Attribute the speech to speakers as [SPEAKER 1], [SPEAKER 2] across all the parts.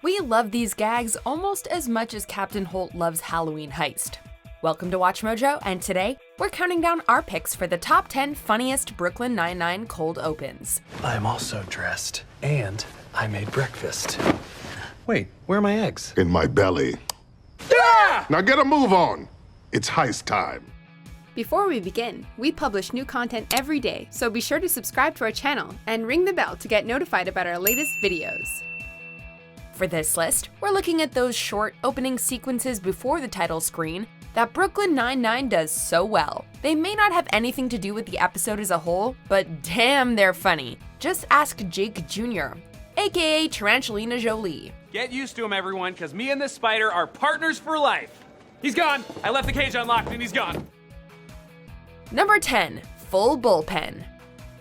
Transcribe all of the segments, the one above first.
[SPEAKER 1] We love these gags almost as much as Captain Holt loves Halloween Heist. Welcome to WatchMojo, and today, we're counting down our picks for the top 10 funniest Brooklyn Nine-Nine cold opens.
[SPEAKER 2] I'm also dressed, and I made breakfast. Wait, where are my eggs?
[SPEAKER 3] In my belly. Yeah! Now get a move on. It's heist time.
[SPEAKER 1] Before we begin, we publish new content every day, so be sure to subscribe to our channel and ring the bell to get notified about our latest videos. For this list, we're looking at those short opening sequences before the title screen that Brooklyn Nine-Nine does so well. They may not have anything to do with the episode as a whole, but damn, they're funny. Just ask Jake Jr., aka Tarantulas Jolie.
[SPEAKER 4] Get used to him, everyone, because me and this spider are partners for life. He's gone. I left the cage unlocked and he's gone.
[SPEAKER 1] Number 10, full bullpen.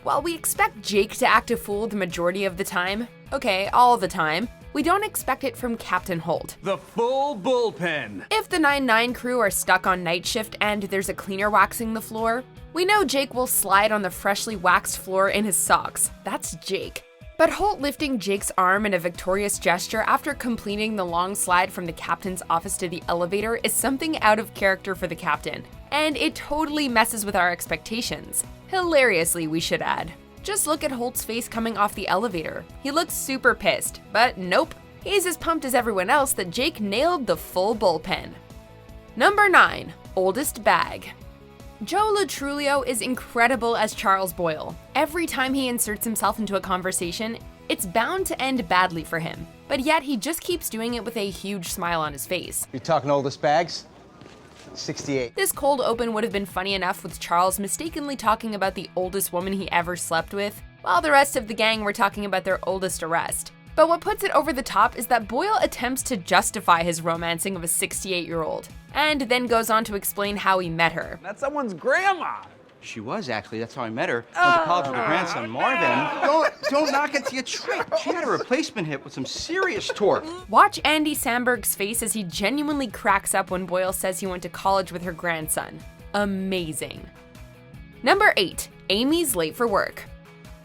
[SPEAKER 1] While we expect Jake to act a fool the majority of the time, okay, all the time, we don't expect it from Captain Holt.
[SPEAKER 4] The full bullpen.
[SPEAKER 1] If the 9-9 crew are stuck on night shift and there's a cleaner waxing the floor, we know Jake will slide on the freshly waxed floor in his socks. That's Jake. But Holt lifting Jake's arm in a victorious gesture after completing the long slide from the captain's office to the elevator is something out of character for the captain, and it totally messes with our expectations. Hilariously, we should add. Just look at Holt's face coming off the elevator. He looks super pissed, but nope. He's as pumped as everyone else that Jake nailed the full bullpen. Number 9, oldest bag. Joe Latrulio is incredible as Charles Boyle. Every time he inserts himself into a conversation, it's bound to end badly for him. But yet he just keeps doing it with a huge smile on his face.
[SPEAKER 5] You talking oldest bags? 68.
[SPEAKER 1] This cold open would have been funny enough with Charles mistakenly talking about the oldest woman he ever slept with, while the rest of the gang were talking about their oldest arrest. But what puts it over the top is that Boyle attempts to justify his romancing of a 68-year-old, and then goes on to explain how he met her.
[SPEAKER 4] That's someone's grandma.
[SPEAKER 5] She was, actually. That's how I met her. Went to college with her grandson, Marvin. Don't knock it till you try. She had a replacement hip with some serious torque.
[SPEAKER 1] Watch Andy Samberg's face as he genuinely cracks up when Boyle says he went to college with her grandson. Amazing. Number 8, Amy's late for work.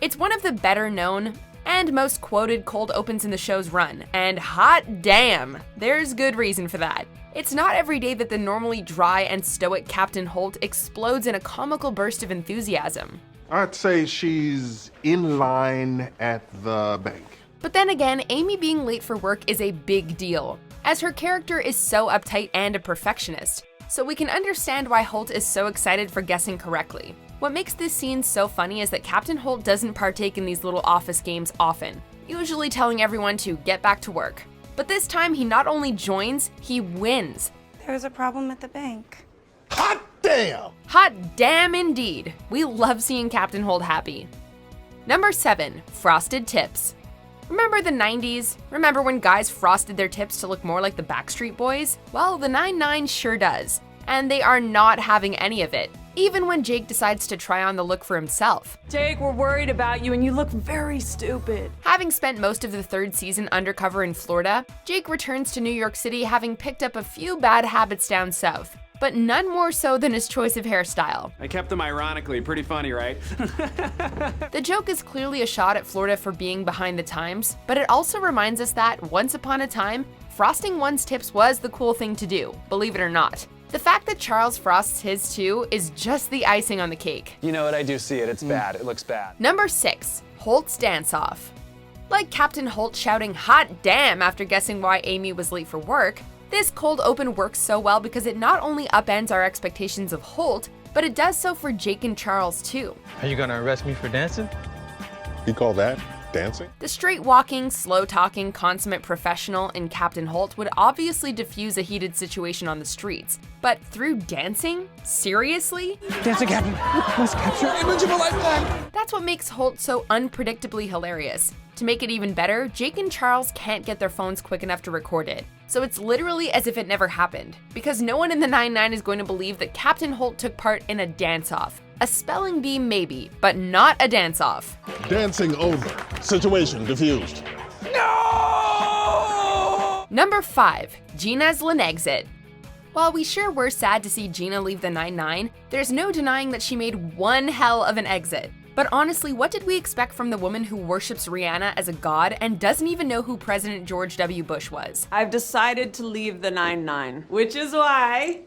[SPEAKER 1] It's one of the better known and most quoted cold opens in the show's run, and hot damn, there's good reason for that. It's not every day that the normally dry and stoic Captain Holt explodes in a comical burst of enthusiasm.
[SPEAKER 3] I'd say she's in line at the bank.
[SPEAKER 1] But then again, Amy being late for work is a big deal, as her character is so uptight and a perfectionist, so we can understand why Holt is so excited for guessing correctly. What makes this scene so funny is that Captain Holt doesn't partake in these little office games often, usually telling everyone to get back to work. But this time he not only joins, he wins.
[SPEAKER 6] There's a problem at the bank.
[SPEAKER 3] Hot damn!
[SPEAKER 1] Hot damn indeed. We love seeing Captain Holt happy. Number 7, frosted tips. Remember the 90s? Remember when guys frosted their tips to look more like the Backstreet Boys? Well, the 9-9 sure does. And they are not having any of it, even when Jake decides to try on the look for himself.
[SPEAKER 6] Jake, we're worried about you and you look very stupid.
[SPEAKER 1] Having spent most of the 3rd season undercover in Florida, Jake returns to New York City having picked up a few bad habits down south, but none more so than his choice of hairstyle.
[SPEAKER 4] I kept them ironically. Pretty funny, right?
[SPEAKER 1] The joke is clearly a shot at Florida for being behind the times, but it also reminds us that, once upon a time, frosting one's tips was the cool thing to do, believe it or not. The fact that Charles frosts his too is just the icing on the cake.
[SPEAKER 2] You know what? I do see it. It's bad. It looks bad.
[SPEAKER 1] Number 6, Holt's dance-off. Like Captain Holt shouting hot damn after guessing why Amy was late for work, this cold open works so well because it not only upends our expectations of Holt, but it does so for Jake and Charles too.
[SPEAKER 7] Are you gonna arrest me for dancing?
[SPEAKER 3] You call that dancing?
[SPEAKER 1] The straight-walking, slow-talking, consummate professional in Captain Holt would obviously diffuse a heated situation on the streets. But through dancing? Seriously?
[SPEAKER 7] Dancing Captain, must capture image of a lifetime.
[SPEAKER 1] That's what makes Holt so unpredictably hilarious. To make it even better, Jake and Charles can't get their phones quick enough to record it. So it's literally as if it never happened, because no one in the 9-9 is going to believe that Captain Holt took part in a dance-off. A spelling bee maybe, but not a dance-off.
[SPEAKER 3] Dancing over. Situation diffused.
[SPEAKER 1] No! Number 5, Gina's Linexit. While we sure were sad to see Gina leave the 9-9, there's no denying that she made one hell of an exit. But honestly, what did we expect from the woman who worships Rihanna as a god and doesn't even know who President George W. Bush was?
[SPEAKER 6] I've decided to leave the 9-9, which is why...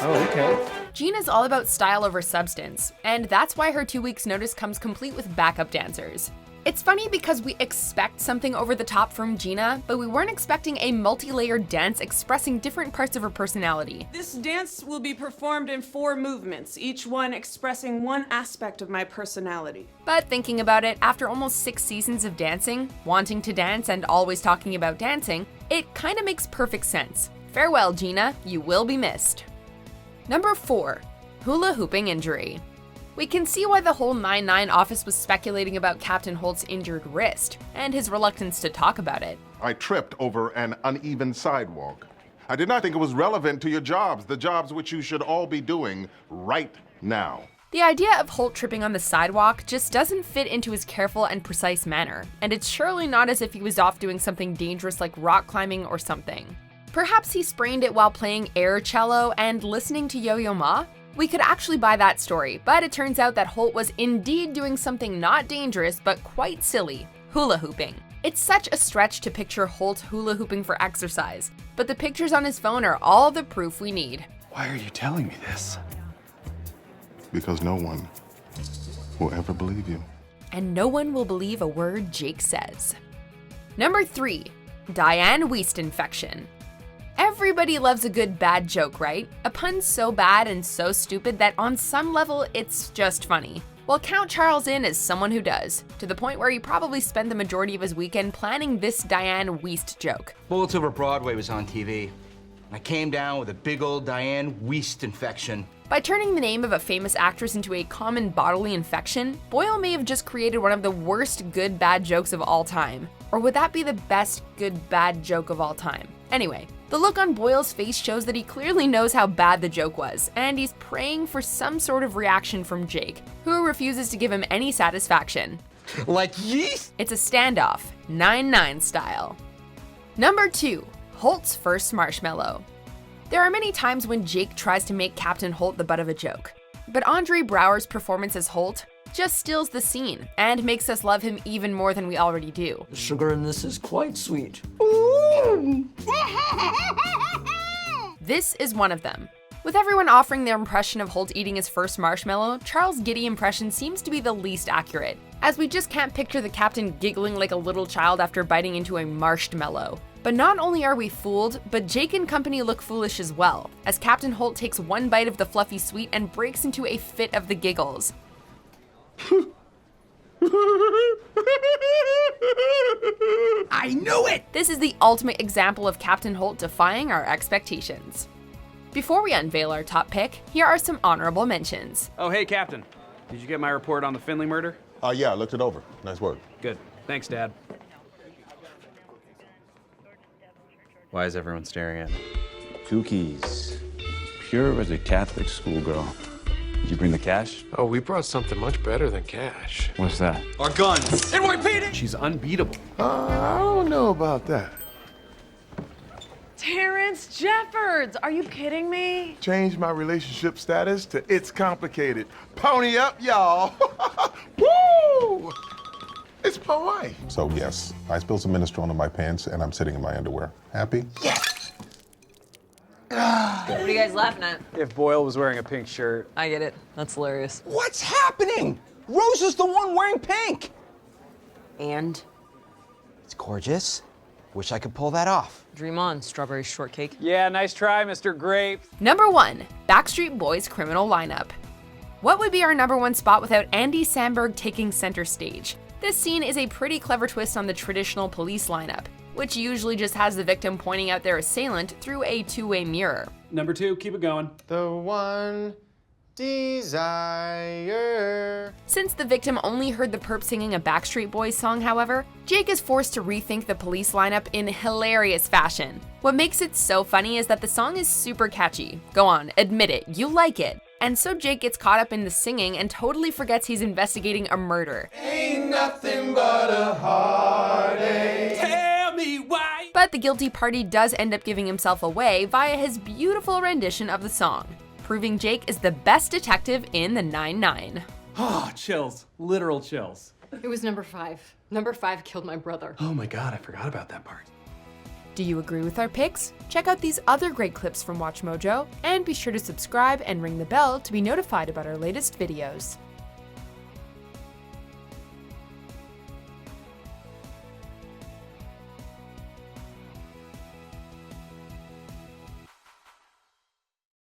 [SPEAKER 4] Oh, okay.
[SPEAKER 1] Gina's all about style over substance, and that's why her 2 weeks notice comes complete with backup dancers. It's funny because we expect something over the top from Gina, but we weren't expecting a multi-layered dance expressing different parts of her personality.
[SPEAKER 6] This dance will be performed in 4 movements, each one expressing one aspect of my personality.
[SPEAKER 1] But thinking about it, after almost 6 seasons of dancing, wanting to dance and always talking about dancing, it kinda makes perfect sense. Farewell, Gina, you will be missed. Number 4, hula hooping injury. We can see why the whole 9-9 office was speculating about Captain Holt's injured wrist, and his reluctance to talk about it.
[SPEAKER 3] I tripped over an uneven sidewalk. I did not think it was relevant to your jobs, the jobs which you should all be doing right now.
[SPEAKER 1] The idea of Holt tripping on the sidewalk just doesn't fit into his careful and precise manner, and it's surely not as if he was off doing something dangerous like rock climbing or something. Perhaps he sprained it while playing air cello and listening to Yo-Yo Ma? We could actually buy that story, but it turns out that Holt was indeed doing something not dangerous but quite silly, hula hooping. It's such a stretch to picture Holt hula hooping for exercise, but the pictures on his phone are all the proof we need.
[SPEAKER 2] Why are you telling me this?
[SPEAKER 3] Because no one will ever believe you.
[SPEAKER 1] And no one will believe a word Jake says. Number 3, Dianne Wiest infection. Everybody loves a good bad joke, right? A pun so bad and so stupid that on some level it's just funny. Well, count Charles in as someone who does, to the point where he probably spent the majority of his weekend planning this Dianne Wiest joke.
[SPEAKER 5] Bullets Over Broadway was on TV. I came down with a big old Dianne Wiest infection.
[SPEAKER 1] By turning the name of a famous actress into a common bodily infection, Boyle may have just created one of the worst good bad jokes of all time. Or would that be the best good bad joke of all time? Anyway, the look on Boyle's face shows that he clearly knows how bad the joke was, and he's praying for some sort of reaction from Jake, who refuses to give him any satisfaction.
[SPEAKER 7] Like yeast?
[SPEAKER 1] It's a standoff, 9-9 style. Number 2, Holt's first marshmallow. There are many times when Jake tries to make Captain Holt the butt of a joke, but Andre Braugher's performance as Holt just steals the scene and makes us love him even more than we already do.
[SPEAKER 8] The sugar in this is quite sweet.
[SPEAKER 1] This is one of them. With everyone offering their impression of Holt eating his first marshmallow, Charles' giddy impression seems to be the least accurate, as we just can't picture the captain giggling like a little child after biting into a marshmallow. But not only are we fooled, but Jake and company look foolish as well, as Captain Holt takes one bite of the fluffy sweet and breaks into a fit of the giggles.
[SPEAKER 5] I knew it!
[SPEAKER 1] This is the ultimate example of Captain Holt defying our expectations. Before we unveil our top pick, here are some honorable mentions.
[SPEAKER 4] Oh, hey, Captain. Did you get my report on the Finley murder?
[SPEAKER 3] Yeah, I looked it over. Nice work.
[SPEAKER 4] Good. Thanks, Dad.
[SPEAKER 9] Why is everyone staring at me?
[SPEAKER 10] Cookies. Pure as a Catholic schoolgirl. Did you bring the cash?
[SPEAKER 11] Oh, we brought something much better than cash.
[SPEAKER 10] What's that?
[SPEAKER 9] Our guns!
[SPEAKER 4] NYPD! She's unbeatable.
[SPEAKER 3] I don't know about that.
[SPEAKER 6] Terrence Jeffords, are you kidding me?
[SPEAKER 3] Changed my relationship status to it's complicated. Pony up, y'all. Woo! It's my wife. So yes, I spilled some minestrone on my pants and I'm sitting in my underwear. Happy?
[SPEAKER 6] Yes!
[SPEAKER 12] What are you guys laughing at?
[SPEAKER 4] If Boyle was wearing a pink shirt.
[SPEAKER 12] I get it. That's hilarious.
[SPEAKER 5] What's happening? Rosa's the one wearing pink.
[SPEAKER 12] And?
[SPEAKER 5] It's gorgeous. Wish I could pull that off.
[SPEAKER 12] Dream on, strawberry shortcake.
[SPEAKER 4] Yeah, nice try, Mr. Grape.
[SPEAKER 1] Number 1, Backstreet Boys criminal lineup. What would be our number 1 spot without Andy Samberg taking center stage? This scene is a pretty clever twist on the traditional police lineup, which usually just has the victim pointing out their assailant through a two-way mirror.
[SPEAKER 4] Number 2, keep it going.
[SPEAKER 7] The one desire.
[SPEAKER 1] Since the victim only heard the perp singing a Backstreet Boys song, however, Jake is forced to rethink the police lineup in hilarious fashion. What makes it so funny is that the song is super catchy. Go on, admit it, you like it. And so Jake gets caught up in the singing and totally forgets he's investigating a murder.
[SPEAKER 7] Ain't nothing but a heartache.
[SPEAKER 4] Tell me why.
[SPEAKER 1] But the guilty party does end up giving himself away via his beautiful rendition of the song. proving Jake is the best detective in the 9-9.
[SPEAKER 4] Oh, chills. Literal chills.
[SPEAKER 12] It was number 5. Number 5 killed my brother.
[SPEAKER 2] Oh my god, I forgot about that part.
[SPEAKER 1] Do you agree with our picks? Check out these other great clips from WatchMojo, and be sure to subscribe and ring the bell to be notified about our latest videos.